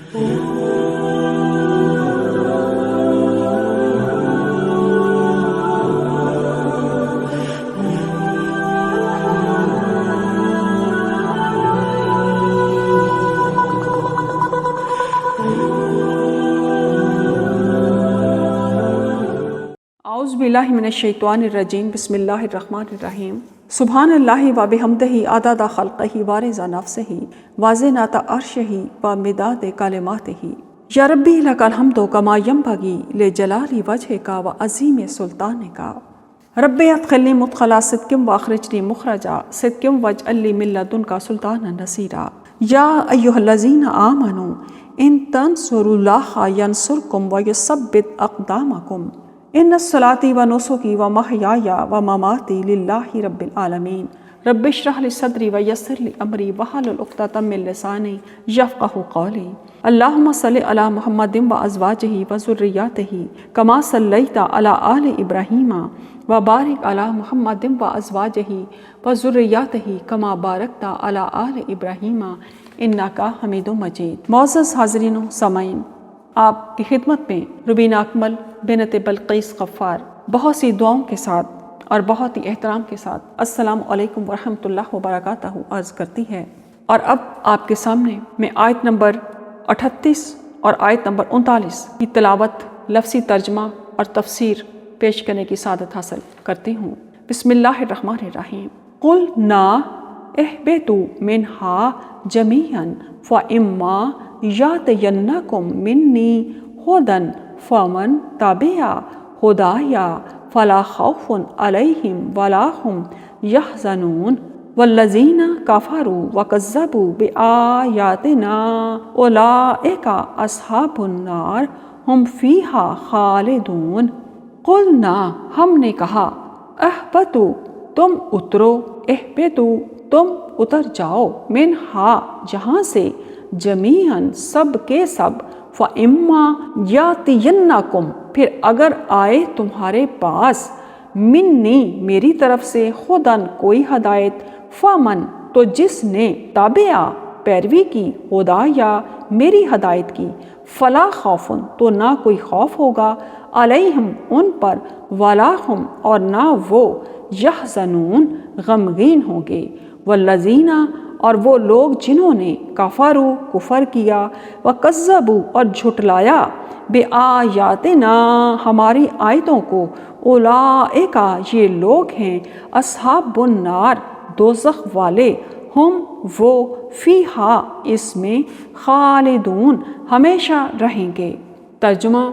اعوذ باللہ من الشیطان الرجیم، بسم اللہ الرحمن الرحیم۔ سبحان اللہ و بحمدہ عدد خلقہ و رضا نفسہ و زینت عرشہ و مداد کلماتہ۔ یا ربی لک الحمد کما ینبغی لجلال وجہک و عظیم سلطانک۔ رب ادخلنی مدخل صدق واخرجنی مخرج صدق واجعل لی من لدنک سلطانا نصیرا۔ یا ایھا الذین آمنوا ان تنصروا اللہ ینصرکم ویثبت اقدامکم۔ ان الصلاۃ و نسکی و محیای و مماتی للہ رب العالمین۔ رب اشرح لی صدری ویسر لی امری واحلل عقدۃ من لسانی یفقہوا قولی۔ اللہم صلی علی محمد و ازواجہ و ذریاتہ کما صلیت علی آل ابراہیم و بارک علی محمد و ازواجہ و ذریاتہ کما بارکت علی آل ابراہیم انک حمید مجید۔ معزز حاضرین و سامعین، آپ کی خدمت میں ربینہ اکمل بنت بلقیس غفار بہت سی دعاؤں کے ساتھ اور بہت ہی احترام کے ساتھ السلام علیکم ورحمۃ اللہ وبرکاتہ عرض کرتی ہے۔ اور اب آپ کے سامنے میں آیت نمبر 38 اور آیت نمبر 39 کی تلاوت، لفظی ترجمہ اور تفسیر پیش کرنے کی سعادت حاصل کرتی ہوں۔ بسم اللہ الرحمن الرحیم۔ قلنا اہبطوا منہا جمیعا فاما یاتینکم منی ھدی فمن تبع ھدای فلا خوف علیہم ولا ھم یحزنون والذین کفروا وکذبوا بآیاتنا اولئک اصحاب النار ھم فیہا خالدون۔ قلنا، ہم نے کہا، اہبطوا، تم اترو، اہبطوا، تم اتر جاؤ، منہا، جہاں سے، جمیعاً، سب کے سب، فَإِمَّا يَأْتِيَنَّكُمْ، پھر اگر آئے تمہارے پاس، منی، میری طرف سے، خداً، کوئی ہدایت، فَمَن، تو جس نے، تابعہ، پیروی کی، ہدایہ، میری ہدایت کی، فلا خوف، تو نہ کوئی خوف ہوگا، علیہم، ان پر، ولا ہم، اور نہ وہ، یحزنون، غمگین ہوں گے، والذین، اور وہ لوگ جنہوں نے، کفروا، کفر کیا، وکذبوا، اور جھٹلایا، بآیاتنا، ہماری آیتوں کو، اولئک، یہ لوگ ہیں، اصحاب النار، دوزخ والے، ہم، وہ، فیہا، اس میں، خالدون، ہمیشہ رہیں گے۔ ترجمہ،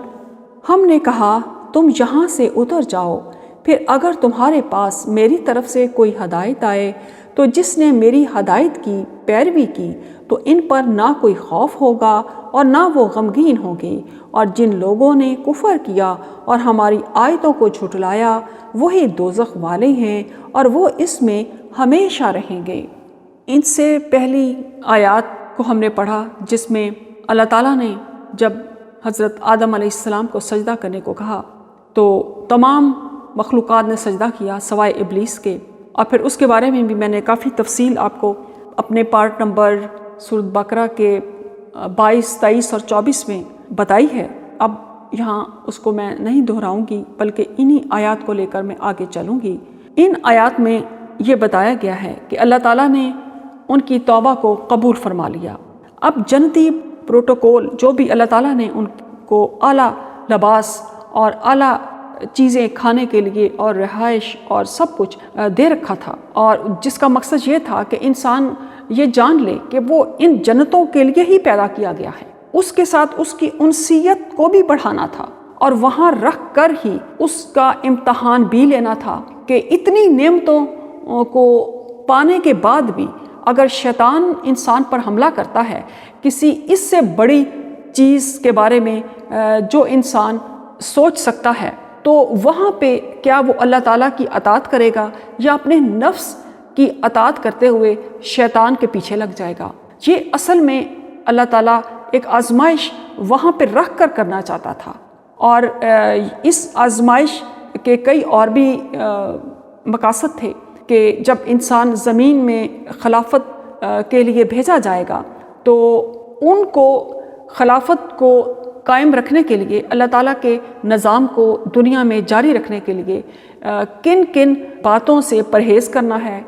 ہم نے کہا تم یہاں سے اتر جاؤ، پھر اگر تمہارے پاس میری طرف سے کوئی ہدایت آئے تو جس نے میری ہدایت کی، پیروی کی، تو ان پر نہ کوئی خوف ہوگا اور نہ وہ غمگین ہوں گے، اور جن لوگوں نے کفر کیا اور ہماری آیتوں کو جھٹلایا، وہی دوزخ والے ہیں اور وہ اس میں ہمیشہ رہیں گے۔ ان سے پہلی آیات کو ہم نے پڑھا جس میں اللہ تعالیٰ نے جب حضرت آدم علیہ السلام کو سجدہ کرنے کو کہا تو تمام مخلوقات نے سجدہ کیا سوائے ابلیس کے، اور پھر اس کے بارے میں بھی میں نے کافی تفصیل آپ کو اپنے پارٹ نمبر سورۃ بقرہ کے 22، 23 اور 24 میں بتائی ہے۔ اب یہاں اس کو میں نہیں دہراؤں گی بلکہ انہی آیات کو لے کر میں آگے چلوں گی۔ ان آیات میں یہ بتایا گیا ہے کہ اللہ تعالیٰ نے ان کی توبہ کو قبول فرما لیا۔ اب جنتی پروٹوکول جو بھی اللہ تعالیٰ نے ان کو اعلیٰ لباس اور اعلیٰ چیزیں کھانے کے لیے اور رہائش اور سب کچھ دے رکھا تھا، اور جس کا مقصد یہ تھا کہ انسان یہ جان لے کہ وہ ان جنتوں کے لیے ہی پیدا کیا گیا ہے، اس کے ساتھ اس کی انسیت کو بھی بڑھانا تھا اور وہاں رکھ کر ہی اس کا امتحان بھی لینا تھا کہ اتنی نعمتوں کو پانے کے بعد بھی اگر شیطان انسان پر حملہ کرتا ہے کسی اس سے بڑی چیز کے بارے میں جو انسان سوچ سکتا ہے، تو وہاں پہ کیا وہ اللہ تعالیٰ کی اطاعت کرے گا یا اپنے نفس کی اطاعت کرتے ہوئے شیطان کے پیچھے لگ جائے گا؟ یہ اصل میں اللہ تعالیٰ ایک آزمائش وہاں پہ رکھ کر کرنا چاہتا تھا، اور اس آزمائش کے کئی اور بھی مقاصد تھے کہ جب انسان زمین میں خلافت کے لیے بھیجا جائے گا تو ان کو خلافت کو قائم رکھنے کے لیے، اللہ تعالیٰ کے نظام کو دنیا میں جاری رکھنے کے لیے کن کن باتوں سے پرہیز کرنا ہے،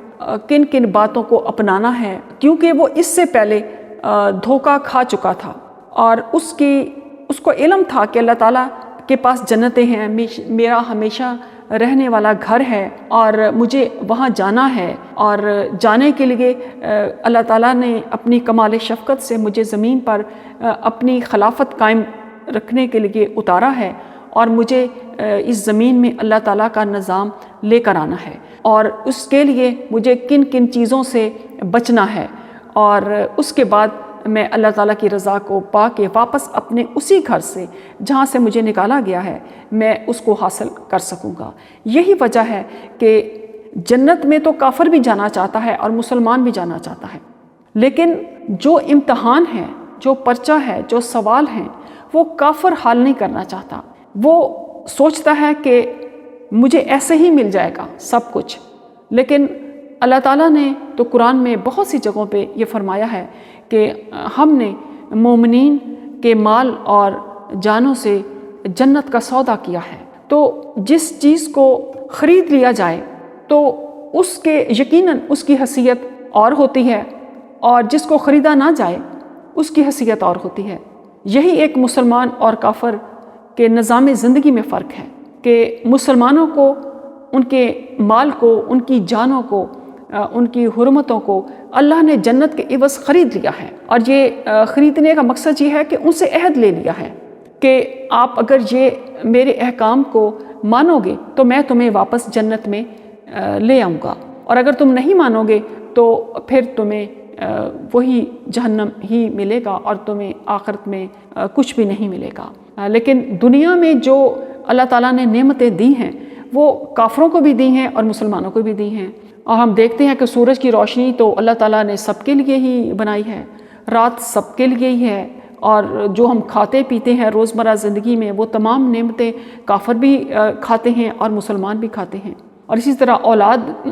کن کن باتوں کو اپنانا ہے، کیونکہ وہ اس سے پہلے دھوکہ کھا چکا تھا اور اس کو علم تھا کہ اللہ تعالیٰ کے پاس جنتیں ہیں، میرا ہمیشہ رہنے والا گھر ہے اور مجھے وہاں جانا ہے، اور جانے کے لیے اللہ تعالیٰ نے اپنی کمال شفقت سے مجھے زمین پر اپنی خلافت قائم رکھنے کے لیے اتارا ہے، اور مجھے اس زمین میں اللہ تعالیٰ کا نظام لے کر آنا ہے، اور اس کے لیے مجھے کن کن چیزوں سے بچنا ہے، اور اس کے بعد میں اللہ تعالیٰ کی رضا کو پا کے واپس اپنے اسی گھر سے جہاں سے مجھے نکالا گیا ہے میں اس کو حاصل کر سکوں گا۔ یہی وجہ ہے کہ جنت میں تو کافر بھی جانا چاہتا ہے اور مسلمان بھی جانا چاہتا ہے، لیکن جو امتحان ہے، جو پرچہ ہے، جو سوال ہیں، وہ کافر حل نہیں کرنا چاہتا۔ وہ سوچتا ہے کہ مجھے ایسے ہی مل جائے گا سب کچھ، لیکن اللہ تعالیٰ نے تو قرآن میں بہت سی جگہوں پہ یہ فرمایا ہے کہ ہم نے مومنین کے مال اور جانوں سے جنت کا سودا کیا ہے۔ تو جس چیز کو خرید لیا جائے تو اس کے یقیناً اس کی حیثیت اور ہوتی ہے، اور جس کو خریدا نہ جائے اس کی حیثیت اور ہوتی ہے۔ یہی ایک مسلمان اور کافر کے نظام زندگی میں فرق ہے کہ مسلمانوں کو ان کے مال کو، ان کی جانوں کو، ان کی حرمتوں کو اللہ نے جنت کے عوض خرید لیا ہے، اور یہ خریدنے کا مقصد یہ ہے کہ ان سے عہد لے لیا ہے کہ آپ اگر یہ میرے احکام کو مانو گے تو میں تمہیں واپس جنت میں لے آؤں گا، اور اگر تم نہیں مانو گے تو پھر تمہیں وہی جہنم ہی ملے گا اور تمہیں آخرت میں کچھ بھی نہیں ملے گا۔ لیکن دنیا میں جو اللہ تعالیٰ نے نعمتیں دی ہیں وہ کافروں کو بھی دی ہیں اور مسلمانوں کو بھی دی ہیں، اور ہم دیکھتے ہیں کہ سورج کی روشنی تو اللہ تعالیٰ نے سب کے لیے ہی بنائی ہے، رات سب کے لیے ہی ہے، اور جو ہم کھاتے پیتے ہیں روزمرہ زندگی میں وہ تمام نعمتیں کافر بھی کھاتے ہیں اور مسلمان بھی کھاتے ہیں۔ اور اسی طرح اولاد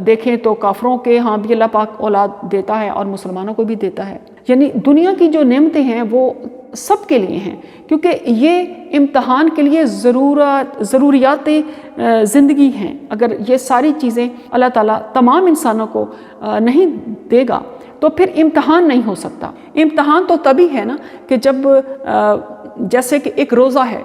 دیکھیں تو کافروں کے ہاں بھی اللہ پاک اولاد دیتا ہے اور مسلمانوں کو بھی دیتا ہے۔ یعنی دنیا کی جو نعمتیں ہیں وہ سب کے لیے ہیں، کیونکہ یہ امتحان کے لیے ضروریات زندگی ہیں۔ اگر یہ ساری چیزیں اللہ تعالیٰ تمام انسانوں کو نہیں دے گا تو پھر امتحان نہیں ہو سکتا۔ امتحان تو تبھی ہے نا کہ جب جیسے کہ ایک روزہ ہے،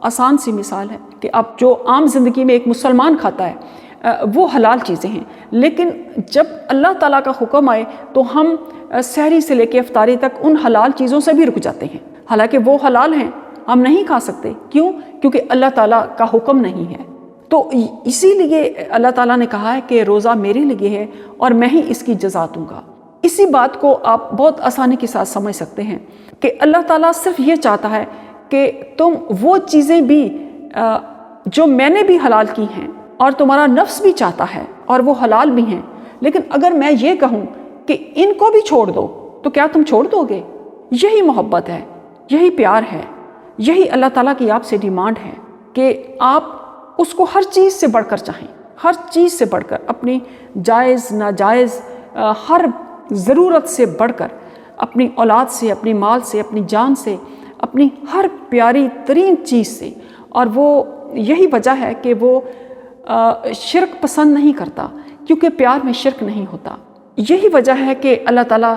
آسان سی مثال ہے کہ اب جو عام زندگی میں ایک مسلمان کھاتا ہے وہ حلال چیزیں ہیں، لیکن جب اللہ تعالیٰ کا حکم آئے تو ہم سحری سے لے کے افطاری تک ان حلال چیزوں سے بھی رک جاتے ہیں، حالانکہ وہ حلال ہیں، ہم نہیں کھا سکتے۔ کیوں؟ کیونکہ اللہ تعالیٰ کا حکم نہیں ہے۔ تو اسی لیے اللہ تعالیٰ نے کہا ہے کہ روزہ میرے لیے ہے اور میں ہی اس کی جزا دوں گا۔ اسی بات کو آپ بہت آسانی کے ساتھ سمجھ سکتے ہیں کہ اللہ تعالیٰ صرف یہ چاہتا ہے کہ تم وہ چیزیں بھی جو میں نے بھی حلال کی ہیں اور تمہارا نفس بھی چاہتا ہے اور وہ حلال بھی ہیں، لیکن اگر میں یہ کہوں کہ ان کو بھی چھوڑ دو تو کیا تم چھوڑ دو گے؟ یہی محبت ہے، یہی پیار ہے، یہی اللہ تعالیٰ کی آپ سے ڈیمانڈ ہے کہ آپ اس کو ہر چیز سے بڑھ کر چاہیں، ہر چیز سے بڑھ کر، اپنی جائز ناجائز ہر ضرورت سے بڑھ کر، اپنی اولاد سے، اپنی مال سے، اپنی جان سے، اپنی ہر پیاری ترین چیز سے۔ اور وہ یہی وجہ ہے کہ وہ شرک پسند نہیں کرتا، کیونکہ پیار میں شرک نہیں ہوتا۔ یہی وجہ ہے کہ اللہ تعالیٰ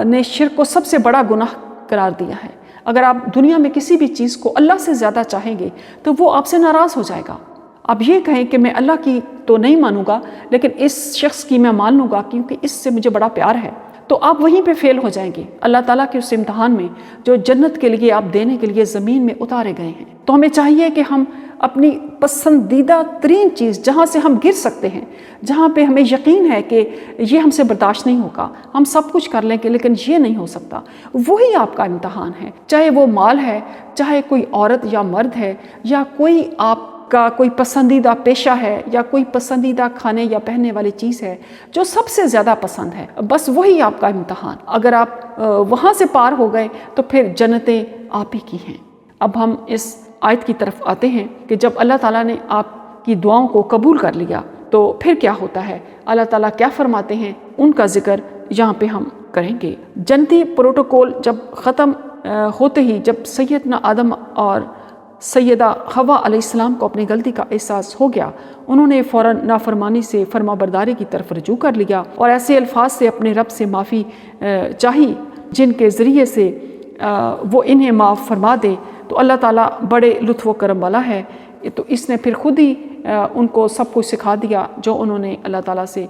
نے شرک کو سب سے بڑا گناہ قرار دیا ہے۔ اگر آپ دنیا میں کسی بھی چیز کو اللہ سے زیادہ چاہیں گے تو وہ آپ سے ناراض ہو جائے گا۔ آپ یہ کہیں کہ میں اللہ کی تو نہیں مانوں گا لیکن اس شخص کی میں مان لوں گا کیونکہ اس سے مجھے بڑا پیار ہے، تو آپ وہیں پہ فیل ہو جائیں گے اللہ تعالیٰ کے اس امتحان میں جو جنت کے لیے آپ دینے کے لیے زمین میں اتارے گئے ہیں۔ تو ہمیں چاہیے کہ ہم اپنی پسندیدہ ترین چیز جہاں سے ہم گر سکتے ہیں، جہاں پہ ہمیں یقین ہے کہ یہ ہم سے برداشت نہیں ہوگا، ہم سب کچھ کر لیں گے لیکن یہ نہیں ہو سکتا، وہی آپ کا امتحان ہے، چاہے وہ مال ہے، چاہے کوئی عورت یا مرد ہے، یا کوئی آپ کا کوئی پسندیدہ پیشہ ہے، یا کوئی پسندیدہ کھانے یا پہننے والی چیز ہے جو سب سے زیادہ پسند ہے، بس وہی آپ کا امتحان۔ اگر آپ وہاں سے پار ہو گئے تو پھر جنتیں آپ ہی کی ہیں۔ اب ہم اس آیت کی طرف آتے ہیں کہ جب اللہ تعالیٰ نے آپ کی دعاؤں کو قبول کر لیا تو پھر کیا ہوتا ہے، اللہ تعالیٰ کیا فرماتے ہیں، ان کا ذکر یہاں پہ ہم کریں گے۔ جنتی پروٹوکول جب ختم ہوتے ہی جب سیدنا آدم اور سیدہ حوا علیہ السلام کو اپنی غلطی کا احساس ہو گیا، انہوں نے فوراً نافرمانی سے فرما برداری کی طرف رجوع کر لیا اور ایسے الفاظ سے اپنے رب سے معافی چاہی جن کے ذریعے سے وہ انہیں معاف فرما دے۔ تو اللہ تعالیٰ بڑے لطف و کرم والا ہے، تو اس نے پھر خود ہی ان کو سب کچھ سکھا دیا جو انہوں نے اللہ تعالیٰ سے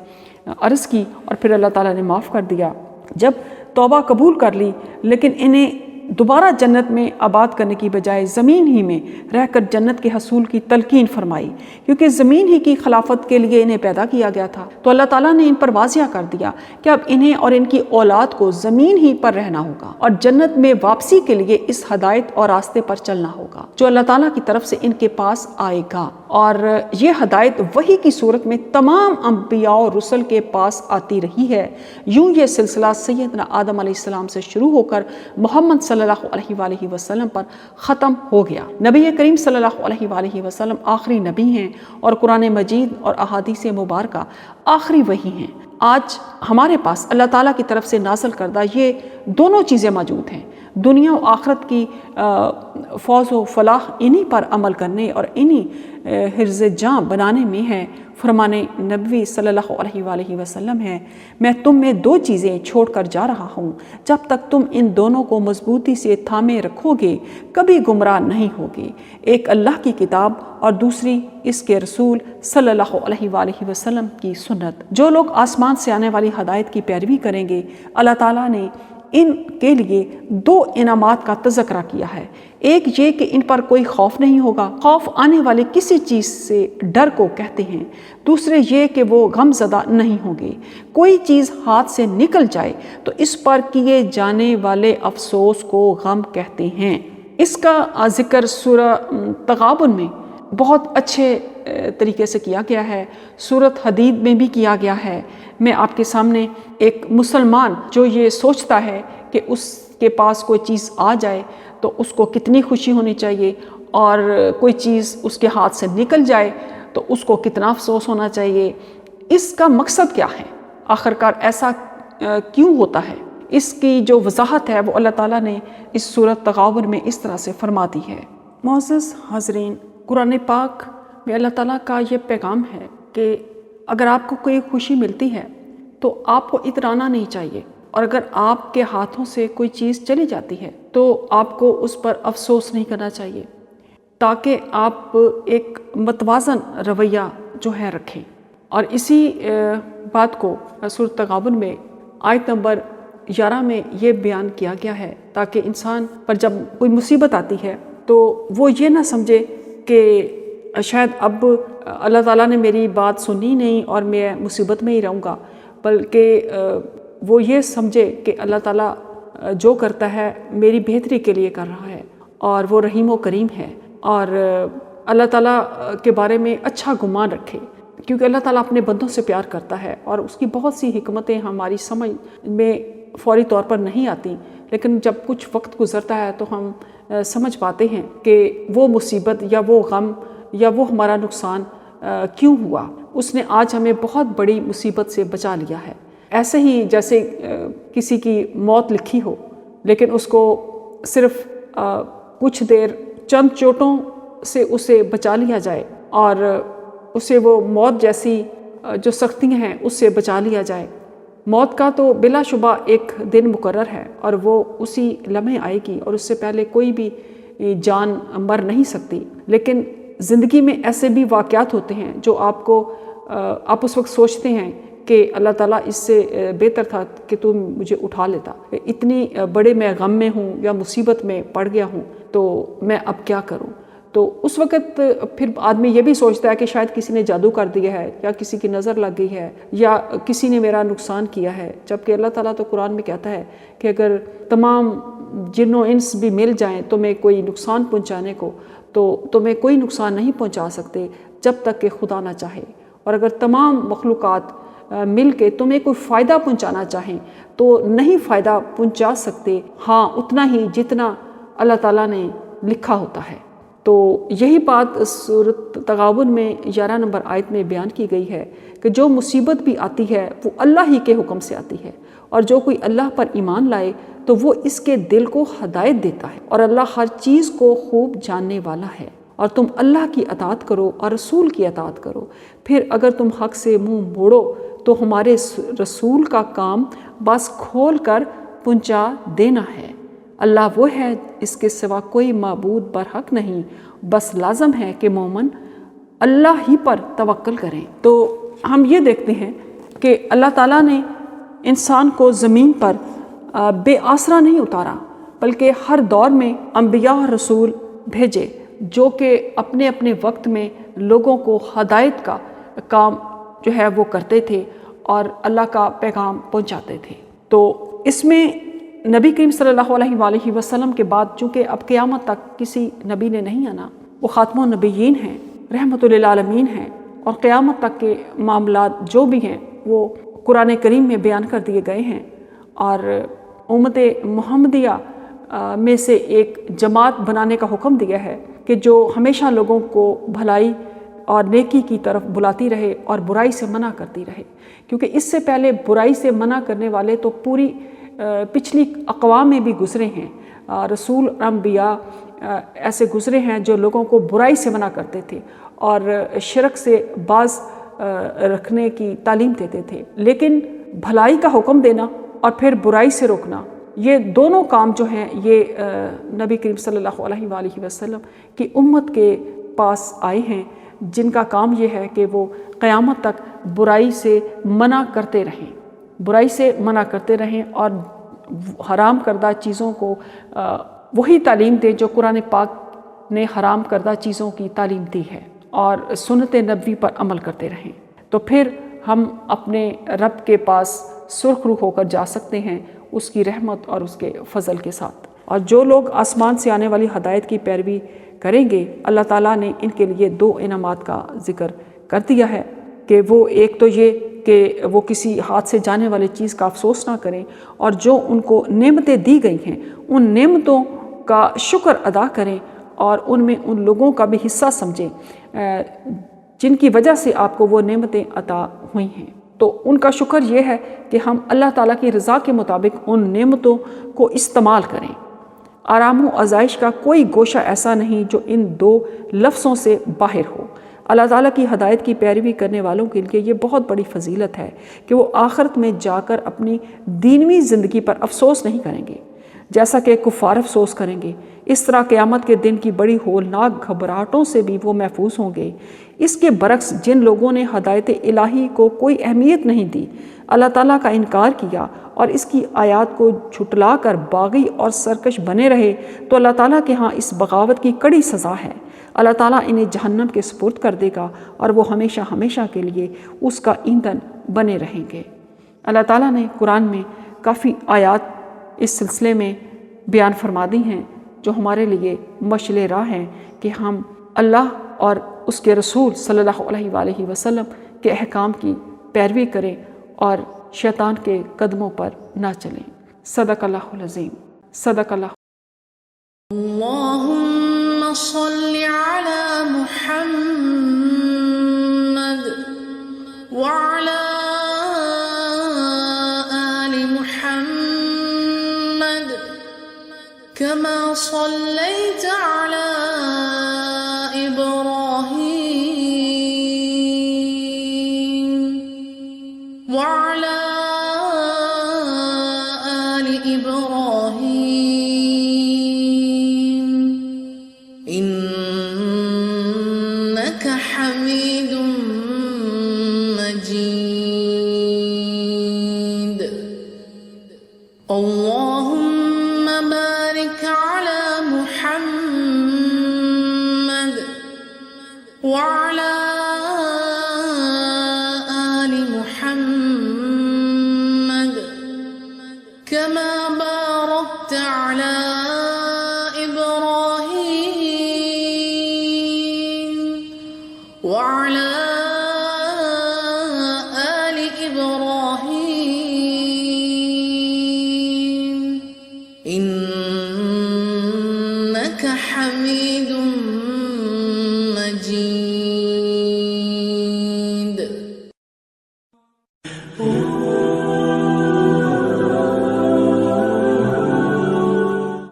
عرض کی، اور پھر اللہ تعالیٰ نے معاف کر دیا۔ جب توبہ قبول کر لی، لیکن انہیں دوبارہ جنت میں آباد کرنے کی بجائے زمین ہی میں رہ کر جنت کے حصول کی تلقین فرمائی، کیونکہ زمین ہی کی خلافت کے لیے انہیں پیدا کیا گیا تھا۔ تو اللہ تعالیٰ نے ان پر واضح کر دیا کہ اب انہیں اور ان کی اولاد کو زمین ہی پر رہنا ہوگا اور جنت میں واپسی کے لیے اس ہدایت اور راستے پر چلنا ہوگا جو اللہ تعالیٰ کی طرف سے ان کے پاس آئے گا، اور یہ ہدایت وحی کی صورت میں تمام انبیاء اور رسل کے پاس آتی رہی ہے۔ یوں یہ سلسلہ سیدنا آدم علیہ السلام سے شروع ہو کر محمد صلی اللہ علیہ وآلہ وسلم پر ختم ہو گیا۔ نبی کریم صلی اللہ علیہ وآلہ وسلم آخری نبی ہیں اور قرآن مجید اور احادیث مبارکہ آخری وحی ہیں۔ آج ہمارے پاس اللہ تعالیٰ کی طرف سے نازل کردہ یہ دونوں چیزیں موجود ہیں۔ دنیا و آخرت کی فوز و فلاح انہی پر عمل کرنے اور انہی حرز جاں بنانے میں ہے۔ فرمان نبوی صلی اللہ علیہ وآلہ وسلم ہے، میں تم میں دو چیزیں چھوڑ کر جا رہا ہوں، جب تک تم ان دونوں کو مضبوطی سے تھامے رکھو گے کبھی گمراہ نہیں ہوگے، ایک اللہ کی کتاب اور دوسری اس کے رسول صلی اللہ علیہ وآلہ وسلم کی سنت۔ جو لوگ آسمان سے آنے والی ہدایت کی پیروی کریں گے، اللہ تعالیٰ نے ان کے لیے دو انعامات کا تذکرہ کیا ہے۔ ایک یہ کہ ان پر کوئی خوف نہیں ہوگا، خوف آنے والے کسی چیز سے ڈر کو کہتے ہیں۔ دوسرے یہ کہ وہ غم زدہ نہیں ہوں گے۔ کوئی چیز ہاتھ سے نکل جائے تو اس پر کیے جانے والے افسوس کو غم کہتے ہیں۔ اس کا ذکر سورہ تغابن میں بہت اچھے طریقے سے کیا گیا ہے، سورۃ حدید میں بھی کیا گیا ہے۔ میں آپ کے سامنے ایک مسلمان جو یہ سوچتا ہے کہ اس کے پاس کوئی چیز آ جائے تو اس کو کتنی خوشی ہونی چاہیے، اور کوئی چیز اس کے ہاتھ سے نکل جائے تو اس کو کتنا افسوس ہونا چاہیے، اس کا مقصد کیا ہے، آخرکار ایسا کیوں ہوتا ہے، اس کی جو وضاحت ہے وہ اللہ تعالیٰ نے اس سورۃ تغابن میں اس طرح سے فرما دی ہے۔ معزز حاضرین، قرآن پاک میں اللہ تعالیٰ کا یہ پیغام ہے کہ اگر آپ کو کوئی خوشی ملتی ہے تو آپ کو اترانا نہیں چاہیے، اور اگر آپ کے ہاتھوں سے کوئی چیز چلی جاتی ہے تو آپ کو اس پر افسوس نہیں کرنا چاہیے، تاکہ آپ ایک متوازن رویہ جو ہے رکھیں۔ اور اسی بات کو سورۃ تغابن میں آیت نمبر 11 میں یہ بیان کیا گیا ہے، تاکہ انسان پر جب کوئی مصیبت آتی ہے تو وہ یہ نہ سمجھے کہ شاید اب اللہ تعالیٰ نے میری بات سنی نہیں اور میں مصیبت میں ہی رہوں گا، بلکہ وہ یہ سمجھے کہ اللہ تعالیٰ جو کرتا ہے میری بہتری کے لیے کر رہا ہے، اور وہ رحیم و کریم ہے، اور اللہ تعالیٰ کے بارے میں اچھا گمان رکھے، کیونکہ اللہ تعالیٰ اپنے بندوں سے پیار کرتا ہے، اور اس کی بہت سی حکمتیں ہماری سمجھ میں فوری طور پر نہیں آتی، لیکن جب کچھ وقت گزرتا ہے تو ہم سمجھ پاتے ہیں کہ وہ مصیبت یا وہ غم یا وہ ہمارا نقصان کیوں ہوا۔ اس نے آج ہمیں بہت بڑی مصیبت سے بچا لیا ہے۔ ایسے ہی جیسے کسی کی موت لکھی ہو، لیکن اس کو صرف کچھ دیر چند چوٹوں سے اسے بچا لیا جائے، اور اسے وہ موت جیسی جو سختیاں ہیں اس سے بچا لیا جائے۔ موت کا تو بلا شبہ ایک دن مقرر ہے، اور وہ اسی لمحے آئے گی، اور اس سے پہلے کوئی بھی جان مر نہیں سکتی۔ لیکن زندگی میں ایسے بھی واقعات ہوتے ہیں جو آپ اس وقت سوچتے ہیں کہ اللہ تعالیٰ اس سے بہتر تھا کہ تم مجھے اٹھا لیتا، اتنی بڑے میں غم میں ہوں یا مصیبت میں پڑ گیا ہوں تو میں اب کیا کروں۔ تو اس وقت پھر آدمی یہ بھی سوچتا ہے کہ شاید کسی نے جادو کر دیا ہے، یا کسی کی نظر لگ گئی ہے، یا کسی نے میرا نقصان کیا ہے، جبکہ اللہ تعالیٰ تو قرآن میں کہتا ہے کہ اگر تمام جن و انس بھی مل جائیں تمہیں کوئی نقصان پہنچانے کو، تو تمہیں کوئی نقصان نہیں پہنچا سکتے جب تک کہ خدا نہ چاہے، اور اگر تمام مخلوقات مل کے تمہیں کوئی فائدہ پہنچانا چاہیں تو نہیں فائدہ پہنچا سکتے، ہاں اتنا ہی جتنا اللہ تعالیٰ نے لکھا ہوتا ہے۔ تو یہی بات سورۃ تغابن میں 11 نمبر آیت میں بیان کی گئی ہے کہ جو مصیبت بھی آتی ہے وہ اللہ ہی کے حکم سے آتی ہے، اور جو کوئی اللہ پر ایمان لائے تو وہ اس کے دل کو ہدایت دیتا ہے، اور اللہ ہر چیز کو خوب جاننے والا ہے۔ اور تم اللہ کی اطاعت کرو اور رسول کی اطاعت کرو، پھر اگر تم حق سے منہ موڑو تو ہمارے رسول کا کام بس کھول کر پہنچا دینا ہے۔ اللہ وہ ہے، اس کے سوا کوئی معبود برحق نہیں، بس لازم ہے کہ مومن اللہ ہی پر توکل کریں۔ تو ہم یہ دیکھتے ہیں کہ اللہ تعالیٰ نے انسان کو زمین پر بے آسرا نہیں اتارا، بلکہ ہر دور میں انبیاء اور رسول بھیجے جو کہ اپنے اپنے وقت میں لوگوں کو ہدایت کا کام جو ہے وہ کرتے تھے اور اللہ کا پیغام پہنچاتے تھے۔ تو اس میں نبی کریم صلی اللہ علیہ وآلہ وسلم کے بعد چونکہ اب قیامت تک کسی نبی نے نہیں آنا، وہ خاتم النبیین ہیں، رحمت للعالمین ہیں، اور قیامت تک کے معاملات جو بھی ہیں وہ قرآن کریم میں بیان کر دیے گئے ہیں، اور امت محمدیہ میں سے ایک جماعت بنانے کا حکم دیا ہے کہ جو ہمیشہ لوگوں کو بھلائی اور نیکی کی طرف بلاتی رہے اور برائی سے منع کرتی رہے، کیونکہ اس سے پہلے برائی سے منع کرنے والے تو پوری پچھلی اقوام میں بھی گزرے ہیں، رسول انبیاء ایسے گزرے ہیں جو لوگوں کو برائی سے منع کرتے تھے اور شرک سے باز رکھنے کی تعلیم دیتے تھے، لیکن بھلائی کا حکم دینا اور پھر برائی سے روکنا، یہ دونوں کام جو ہیں یہ نبی کریم صلی اللہ علیہ وآلہ وسلم کی امت کے پاس آئے ہیں، جن کا کام یہ ہے کہ وہ قیامت تک برائی سے منع کرتے رہیں، برائی سے منع کرتے رہیں اور حرام کردہ چیزوں کو وہی تعلیم دیں جو قرآن پاک نے حرام کردہ چیزوں کی تعلیم دی ہے، اور سنت نبوی پر عمل کرتے رہیں۔ تو پھر ہم اپنے رب کے پاس سرخ رو ہو کر جا سکتے ہیں اس کی رحمت اور اس کے فضل کے ساتھ۔ اور جو لوگ آسمان سے آنے والی ہدایت کی پیروی کریں گے، اللہ تعالیٰ نے ان کے لیے 2 انعامات کا ذکر کر دیا ہے کہ وہ ایک تو یہ کہ وہ کسی ہاتھ سے جانے والی چیز کا افسوس نہ کریں، اور جو ان کو نعمتیں دی گئی ہیں ان نعمتوں کا شکر ادا کریں اور ان میں ان لوگوں کا بھی حصہ سمجھیں جن کی وجہ سے آپ کو وہ نعمتیں عطا ہوئی ہیں۔ تو ان کا شکر یہ ہے کہ ہم اللہ تعالیٰ کی رضا کے مطابق ان نعمتوں کو استعمال کریں۔ آرام و آزائش کا کوئی گوشہ ایسا نہیں جو ان 2 لفظوں سے باہر ہو۔ اللہ تعالیٰ کی ہدایت کی پیروی کرنے والوں کے لیے یہ بہت بڑی فضیلت ہے کہ وہ آخرت میں جا کر اپنی دینوی زندگی پر افسوس نہیں کریں گے جیسا کہ کفار افسوس کریں گے۔ اس طرح قیامت کے دن کی بڑی ہولناک گھبراہٹوں سے بھی وہ محفوظ ہوں گے۔ اس کے برعکس جن لوگوں نے ہدایت الہی کو کوئی اہمیت نہیں دی، اللہ تعالیٰ کا انکار کیا اور اس کی آیات کو جھٹلا کر باغی اور سرکش بنے رہے، تو اللہ تعالیٰ کے ہاں اس بغاوت کی کڑی سزا ہے۔ اللہ تعالیٰ انہیں جہنم کے سپرد کر دے گا اور وہ ہمیشہ ہمیشہ کے لیے اس کا ایندھن بنے رہیں گے۔ اللہ تعالیٰ نے قرآن میں کافی آیات اس سلسلے میں بیان فرما دی ہیں جو ہمارے لیے مشعل راہ ہیں کہ ہم اللہ اور اس کے رسول صلی اللہ علیہ وآلہ وسلم کے احکام کی پیروی کریں اور شیطان کے قدموں پر نہ چلیں۔ صدق اللہ العظیم۔ صدق اللہ۔ اللہم صل علی محمد وعلی آل محمد كما صليت على إبراهيم وعلى آل إبراهيم إنك حميد مجيد اللهم بارك على محمد وعلى آل محمد كما باركت على إبراهيم وعلى آل إبراهيم إنك حميد